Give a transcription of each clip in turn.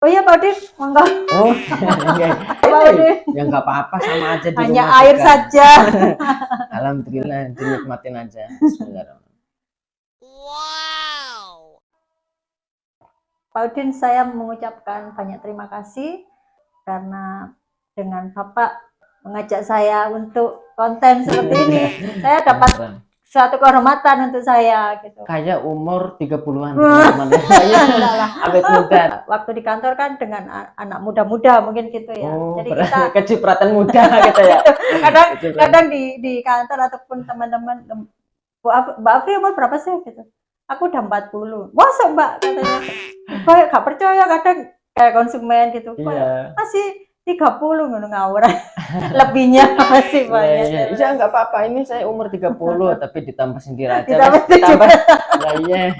Oh iya Pak Udin, monggo. Oh, Pak Udin. ya nggak apa-apa, sama aja di Hanya rumah air juga. saja. Alhamdulillah, dinikmatin aja. Bismillahirrahmanirrahim. Wow. Pak Udin, saya mengucapkan banyak terima kasih karena dengan Bapak mengajak saya untuk konten seperti ini. Saya dapat suatu kehormatan untuk saya gitu. Kayak umur 30-an teman-teman. Enggak lah. Awet muda. Waktu di kantor kan dengan anak muda-muda mungkin gitu ya. Oh, jadi kita kecipratan muda gitu ya. kadang di kantor ataupun teman-teman, Mbak Afri umur berapa sih gitu. Aku udah 40. Masa Mbak katanya. Kayak gak percaya kadang kayak konsumen gitu. Iya. Masih 30 ngono ngawur. Lebihnya masih banyak. Iya, enggak apa-apa. Ini saya umur 30 tapi ditambah sendiri aja. Ditambah. Iya.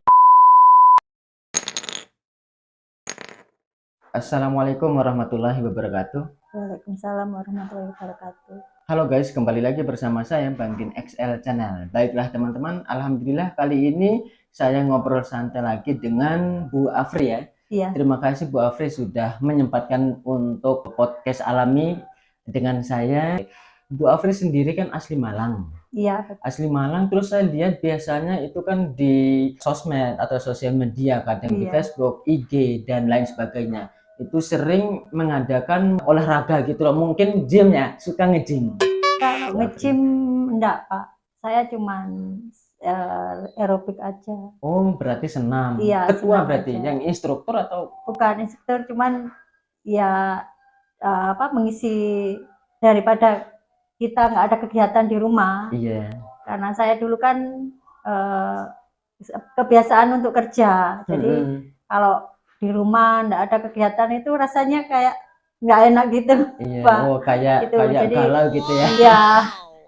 Assalamualaikum warahmatullahi wabarakatuh. Waalaikumsalam warahmatullahi wabarakatuh. Halo guys, kembali lagi bersama saya Bang Din XL Channel. Baiklah teman-teman, alhamdulillah kali ini saya ngobrol santai lagi dengan Bu Afri ya. Iya. Terima kasih Bu Afri sudah menyempatkan untuk podcast alami dengan saya. Bu Afri sendiri kan asli Malang. Iya. Asli Malang, terus saya lihat biasanya itu kan di sosmed atau sosial media, kadang di Facebook, IG dan lain sebagainya. Itu sering mengadakan olahraga gitu loh, mungkin gym ya, suka nge-gym. Kalau nge-gym enggak Pak, saya cuman aerobik aja. Oh berarti senam. Iya, Ketua senam berarti aja. yang instruktur atau bukan instruktur, cuman ya mengisi daripada kita nggak ada kegiatan di rumah. iya. Karena saya dulu kan kebiasaan untuk kerja, jadi kalau di rumah nggak ada kegiatan itu rasanya kayak nggak enak gitu. Iya. Pak. Oh kayak Gitu, kayak jadi galau gitu ya. Iya.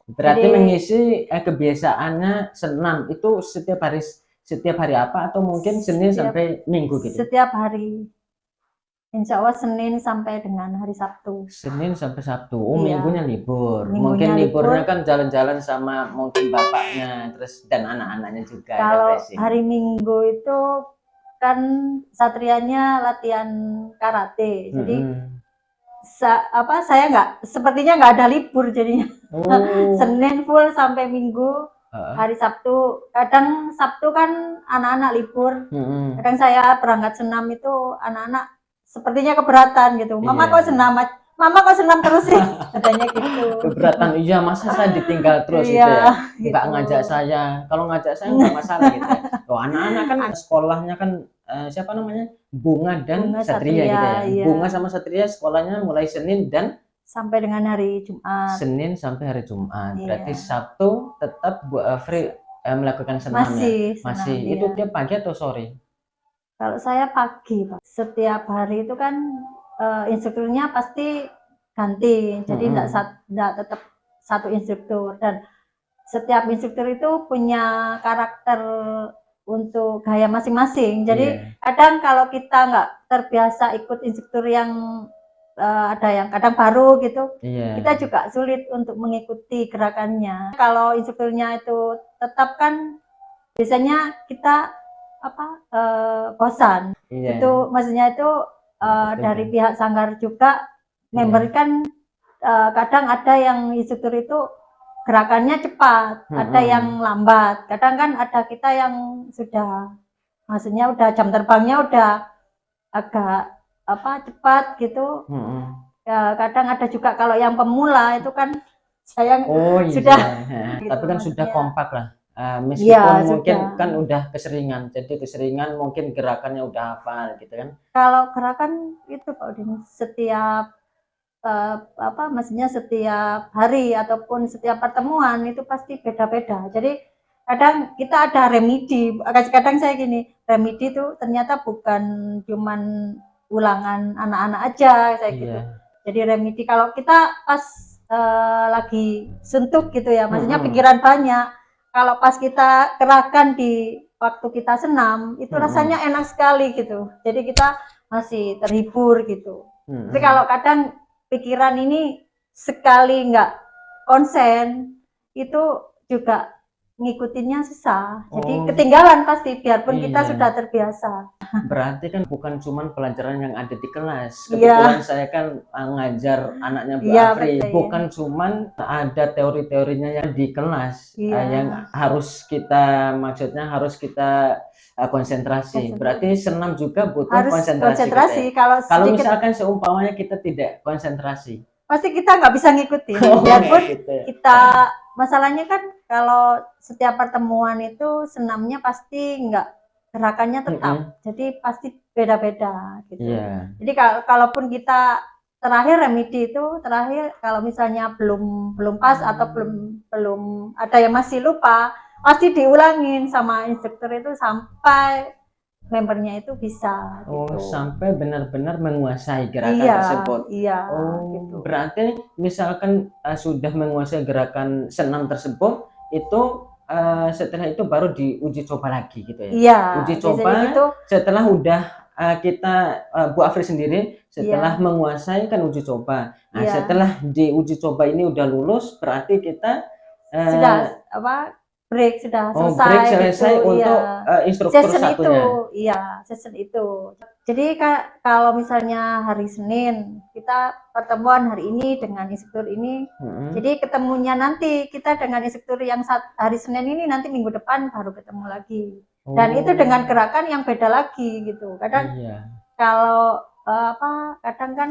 Berarti Jadi- mengisi kebiasaannya senam itu setiap hari apa atau mungkin Senin sampai Minggu gitu? Setiap hari. Insya Allah Senin sampai dengan hari Sabtu. Senin sampai Sabtu. Oh, Iya. minggunya libur. Minggunya mungkin liburnya libur. kan jalan-jalan sama mungkin bapaknya terus dan anak-anaknya juga. Kalau hari Minggu itu kan satrianya latihan karate. Jadi saya sepertinya nggak ada libur jadinya. Oh. Senin full sampai Minggu. Hari Sabtu, kadang Sabtu kan anak-anak libur. Kadang saya berangkat senam itu anak-anak sepertinya keberatan gitu. Mama kok senam terus sih, katanya gitu. Keberatan, iya masa saya ditinggal terus gitu ya. Nggak ngajak saya. Kalau ngajak saya nggak masalah gitu ya. Oh, anak-anak kan sekolahnya kan siapa namanya? Bunga dan Satria gitu ya. Iya. Bunga sama Satria sekolahnya mulai Senin dan sampai dengan hari Jumat. Senin sampai hari Jumat. Iya. Berarti Sabtu tetap Bu Afri melakukan senam ya? Masih. Iya. Itu tiap pagi atau sore? Kalau saya pagi, Pak. Setiap hari itu kan instrukturnya pasti ganti. Jadi enggak tetap satu instruktur, dan setiap instruktur itu punya karakter untuk gaya masing-masing. Jadi kadang kalau kita nggak terbiasa ikut instruktur yang ada yang kadang baru gitu, kita juga sulit untuk mengikuti gerakannya. Kalau instrukturnya itu tetap kan biasanya kita bosan. Itu maksudnya itu dari pihak sanggar juga memberikan kadang ada yang instruktur itu gerakannya cepat, ada yang lambat. Kadang kan ada kita yang sudah, maksudnya udah jam terbangnya udah agak cepat gitu. Kadang ada juga kalau yang pemula itu kan saya sudah gitu, tapi kan sudah kompak lah. Meskipun mungkin kan udah keseringan, jadi keseringan mungkin gerakannya udah hafal gitu kan. Kalau gerakan itu Pak Udin setiap maksudnya setiap hari ataupun setiap pertemuan itu pasti beda-beda. Jadi kadang kita ada remedi, kadang saya gini, remedi itu ternyata bukan cuman ulangan anak-anak aja saya gitu. Jadi remedi kalau kita pas lagi suntuk gitu ya, maksudnya pikiran banyak. Kalau pas kita kerahkan di waktu kita senam, itu rasanya enak sekali gitu. Jadi kita masih terhibur gitu. Tapi kalau kadang pikiran ini sekali nggak konsen, itu juga ngikutinnya susah. Jadi ketinggalan pasti, biarpun kita sudah terbiasa. Berarti kan bukan cuman pelajaran yang ada di kelas. Iya. Kebetulan saya kan ngajar anaknya Bu Iya, Afri, betul, ya. bukan cuman ada teori-teorinya yang di kelas Iya. yang harus kita maksudnya harus kita konsentrasi. Berarti senam juga butuh Harus konsentrasi kita konsentrasi. ya. Kalau Kalau sedikit misalkan seumpamanya kita tidak konsentrasi. pasti kita nggak bisa ngikutin. Oh, Biarpun gitu ya. kita masalahnya kan kalau setiap pertemuan itu senamnya pasti nggak gerakannya tetap. Jadi pasti beda-beda gitu. Iya. Jadi kalaupun kita terakhir remedi itu terakhir kalau misalnya belum pas atau belum ada yang masih lupa, pasti diulangin sama instruktur itu sampai membernya itu bisa Oh, gitu. sampai benar-benar menguasai gerakan Iya, tersebut. iya, Oh, gitu. berarti misalkan sudah menguasai gerakan senam tersebut, itu setelah itu baru diuji coba lagi gitu ya? Iya, Uji biasanya coba gitu. setelah udah kita Bu Afri sendiri setelah Iya. menguasai kan uji coba. Nah, Iya. setelah diuji coba ini udah lulus, berarti kita Sudah apa break sudah oh, selesai break selesai gitu, untuk iya. instruktur Session itu, satunya. iya, session itu. Jadi kalau misalnya hari Senin kita pertemuan hari ini dengan instruktur ini, jadi ketemunya nanti kita dengan instruktur yang hari Senin ini nanti minggu depan baru ketemu lagi. Dan itu dengan gerakan yang beda lagi gitu. Kadang Iya. kalau kadang kan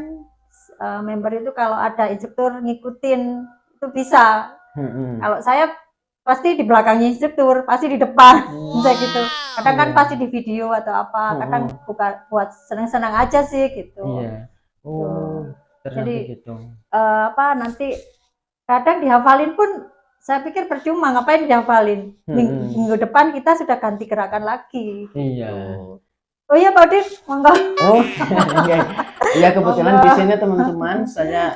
member itu kalau ada instruktur ngikutin itu bisa. Kalau saya pasti di belakangnya instruktur, pasti di depan, bisa gitu. Kadang kan pasti di video atau apa, kadang buat senang-senang aja sih gitu. Iya. Oh, jadi gitu. Nanti kadang dihafalin pun saya pikir percuma, ngapain dihafalin. Minggu depan kita sudah ganti gerakan lagi. Iya. Gitu. Oh iya Pak Udin, monggo. Oh, iya kebetulan di sini teman-teman saya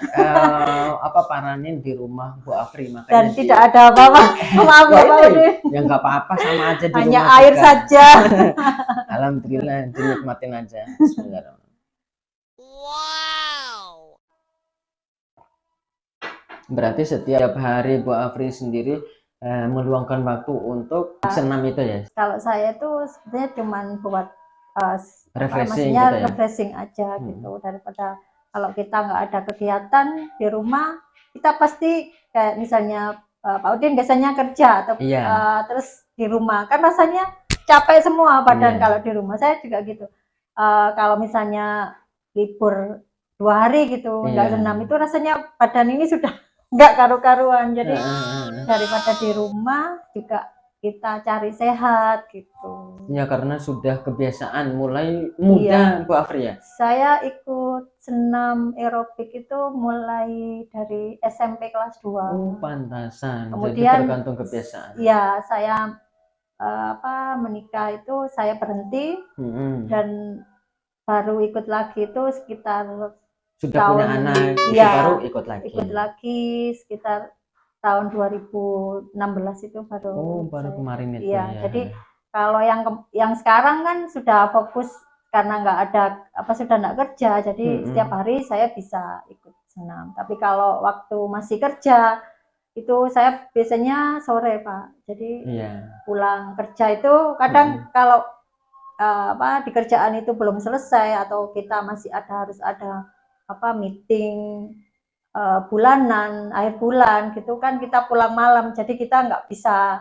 paranin di rumah Bu Afri makanya dan tidak ada apa-apa. Maaf ya Pak Udin. Ya nggak apa-apa sama aja di hanya rumah air juga. saja. Alhamdulillah dinikmatin aja. Bismillahirrahmanirrahim. Wow. Berarti setiap hari Bu Afri sendiri meluangkan waktu untuk senam itu ya? Kalau saya tuh sebenarnya cuman buat refreshing maksudnya gitu ya? refreshing aja gitu, daripada kalau kita nggak ada kegiatan di rumah, kita pasti kayak misalnya Pak Udin biasanya kerja atau terus di rumah kan rasanya capek semua badan. Kalau di rumah saya juga gitu. Kalau misalnya libur 2 hari gitu nggak senam itu rasanya badan ini sudah nggak karu-karuan. Jadi daripada di rumah juga kita cari sehat gitu. Ya karena sudah kebiasaan mulai muda Bu Afri ya? Saya ikut senam aerobik itu mulai dari SMP kelas 2. Oh, pantasan. Kemudian jadi tergantung kebiasaan. Ya, saya menikah itu saya berhenti dan baru ikut lagi itu sekitar sudah punya anak itu baru ikut lagi. Ikut lagi sekitar tahun 2016 itu baru. Baru kemarin itu ya. Jadi kalau yang sekarang kan sudah fokus karena nggak ada sudah nggak kerja, jadi setiap hari saya bisa ikut senam. Tapi kalau waktu masih kerja itu saya biasanya sore Pak. Jadi pulang kerja itu kadang kalau di kerjaan itu belum selesai atau kita masih harus ada meeting bulanan, akhir bulan gitu kan, kita pulang malam, jadi kita nggak bisa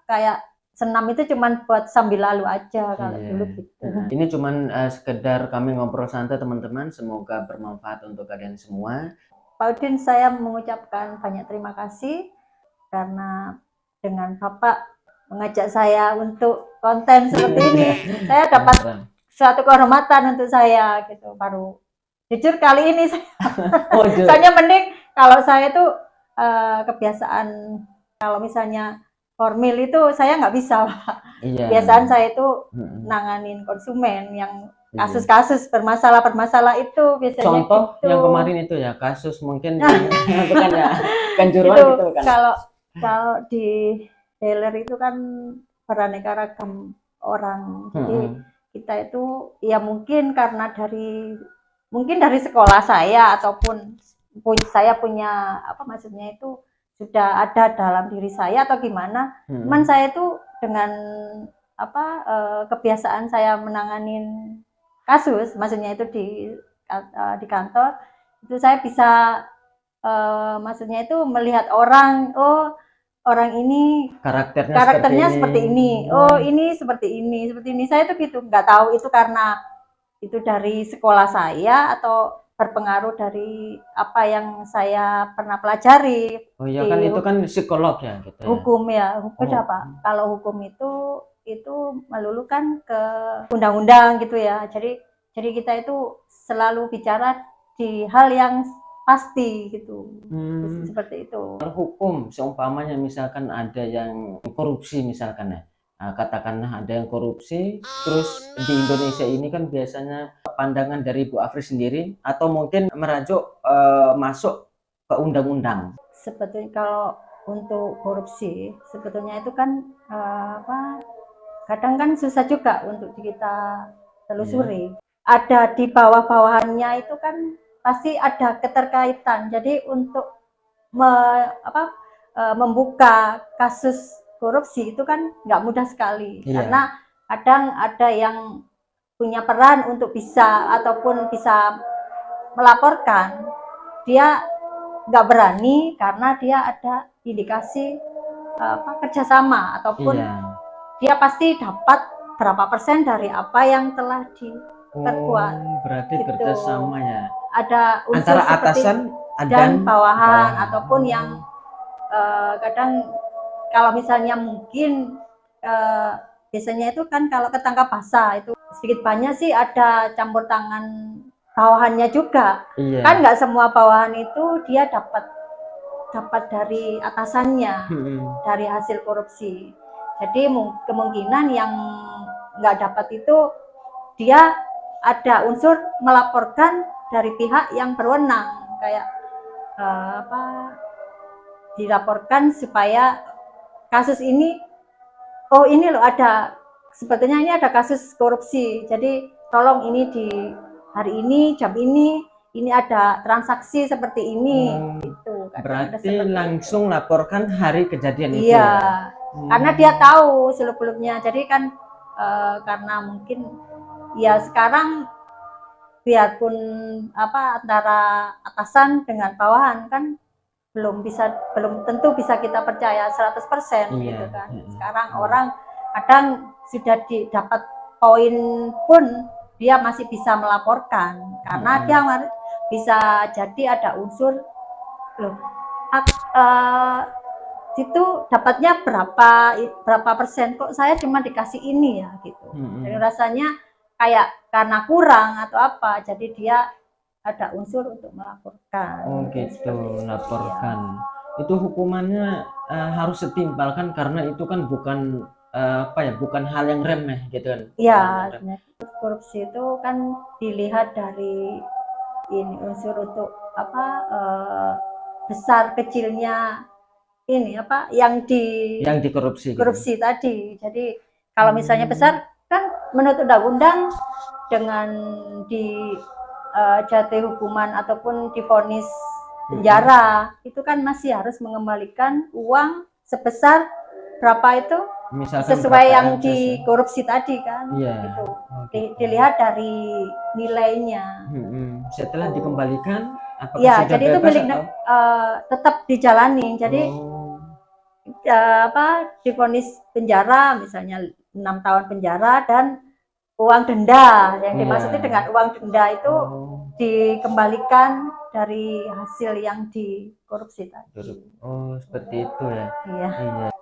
kayak senam itu cuman buat sambil lalu aja kalau dulu gitu. Ini cuman sekedar kami ngobrol santai teman-teman, semoga bermanfaat untuk kalian semua. Pak Udin, saya mengucapkan banyak terima kasih karena dengan Bapak mengajak saya untuk konten seperti ini. Saya dapat suatu kehormatan untuk saya gitu. Baru jujur kali ini soalnya mending kalau saya tuh kebiasaan kalau misalnya formil itu saya nggak bisa Pak. Kebiasaan saya itu nanganin konsumen yang kasus-kasus bermasalah itu biasanya. Contoh gitu. Yang kemarin itu ya kasus mungkin bukan ya kanjuruan gitu kan. Kalau di dealer itu kan beraneka ragam orang. Jadi kita itu ya mungkin karena dari sekolah saya ataupun saya punya maksudnya itu sudah ada dalam diri saya atau gimana. Cuman saya itu dengan kebiasaan saya menanganin kasus, maksudnya itu di kantor, itu saya bisa maksudnya itu melihat orang, oh orang ini Karakternya seperti ini, oh ini seperti ini, saya tuh gitu, nggak tahu itu karena itu dari sekolah saya atau berpengaruh dari apa yang saya pernah pelajari Oh iya kan di itu kan psikolog ya gitu ya. hukum ya. Beda Oh. Pak, kalau hukum itu melulu kan ke undang-undang gitu ya, jadi kita itu selalu bicara di hal yang pasti gitu. Seperti itu. Hukum seumpamanya misalkan ada yang korupsi misalkan ya. Nah, katakanlah ada yang korupsi, terus di Indonesia ini kan biasanya pandangan dari Bu Afri sendiri atau mungkin merajuk masuk ke undang-undang. Sebetulnya kalau untuk korupsi sebetulnya itu kan kadang kan susah juga untuk kita telusuri. Ada di bawah-bawahannya itu kan pasti ada keterkaitan. Jadi untuk membuka kasus korupsi itu kan nggak mudah sekali, karena kadang ada yang punya peran untuk bisa ataupun bisa melaporkan, dia nggak berani karena dia ada indikasi kerjasama ataupun dia pasti dapat berapa persen dari apa yang telah diperbuat. Berarti gitu. kerjasama ya. Ada unsur Antara seperti atasan dan bawahan ataupun yang kadang kalau misalnya mungkin biasanya itu kan kalau ketangkap basah itu sedikit banyak sih ada campur tangan bawahannya juga. Kan nggak semua bawahan itu dia dapat dari atasannya dari hasil korupsi. Jadi kemungkinan yang nggak dapat itu dia ada unsur melaporkan dari pihak yang berwenang, kayak dilaporkan supaya kasus ini, oh ini loh ada, sebetulnya ini ada kasus korupsi, jadi tolong ini di hari ini jam ini ada transaksi seperti ini. Gitu. Berarti langsung laporkan hari kejadian itu. Iya, karena dia tahu seluk-beluknya. Jadi kan karena mungkin ya sekarang biarpun antara atasan dengan bawahan kan belum tentu bisa kita percaya 100% gitu kan. Sekarang orang kadang sudah dapat poin pun dia masih bisa melaporkan karena dia bisa jadi ada unsur loh situ dapatnya berapa persen, kok saya cuma dikasih ini ya gitu. Jadi rasanya kayak karena kurang atau apa, jadi dia ada unsur untuk melaporkan. Oh gitu, laporkan. Itu hukumannya harus setimpal kan, karena itu kan bukan bukan hal yang remeh gitu kan. Iya, korupsi itu kan dilihat dari ini unsur untuk besar kecilnya ini yang dikorupsi korupsi gitu. Tadi. Jadi kalau misalnya besar kan menurut undang-undang dengan jatuh hukuman ataupun divonis penjara itu kan masih harus mengembalikan uang sebesar berapa itu, misalkan sesuai yang dikorupsi tadi kan. Gitu. Dilihat dari nilainya. Setelah dikembalikan ya, jadi itu milik tetap dijalani. Jadi divonis penjara misalnya 6 tahun penjara dan uang denda, yang dimaksudnya dengan uang denda itu dikembalikan dari hasil yang dikorupsi tadi. Oh seperti itu ya. Iya.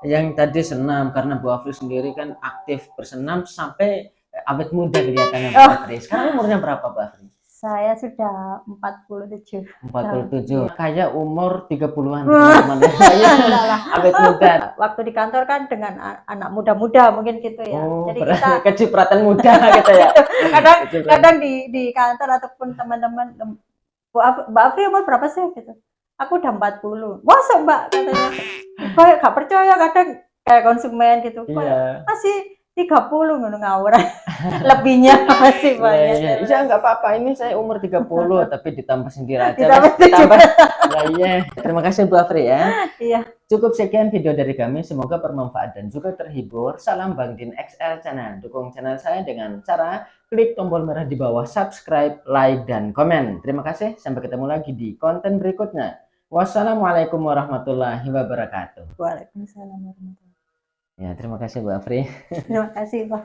Yang tadi senam, karena Bu Afri sendiri kan aktif bersenam sampai awet muda kelihatannya Bu Afri. Sekarang umurnya berapa Bu Afri? Saya sudah 47. 47. Kayak umur 30-an teman-teman. Saya awet muda. Waktu di kantor kan dengan anak muda-muda mungkin gitu ya. Jadi kita kecipratan muda gitu ya. kadang di kantor ataupun teman-teman, Mbak Afri umur berapa sih gitu? Aku udah 40. Masa Mbak katanya? Kayak gak percaya kadang kayak konsumen gitu. Masih 30 ngono ngawur. Lebihnya masih banyak. Iya, nggak apa-apa. Ini saya umur 30 tapi ditambah sendiri aja. Ditambah Ditambah. Nah, iya. Terima kasih Bu Afri ya. Iya. Cukup sekian video dari kami. Semoga bermanfaat dan juga terhibur. Salam Bang Din XL Channel. Dukung channel saya dengan cara klik tombol merah di bawah, subscribe, like, dan komen. Terima kasih. Sampai ketemu lagi di konten berikutnya. Wassalamualaikum warahmatullahi wabarakatuh. Waalaikumsalam warahmatullahi. Ya, terima kasih Bu Afri. Terima kasih Pak.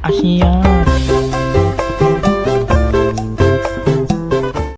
Asia.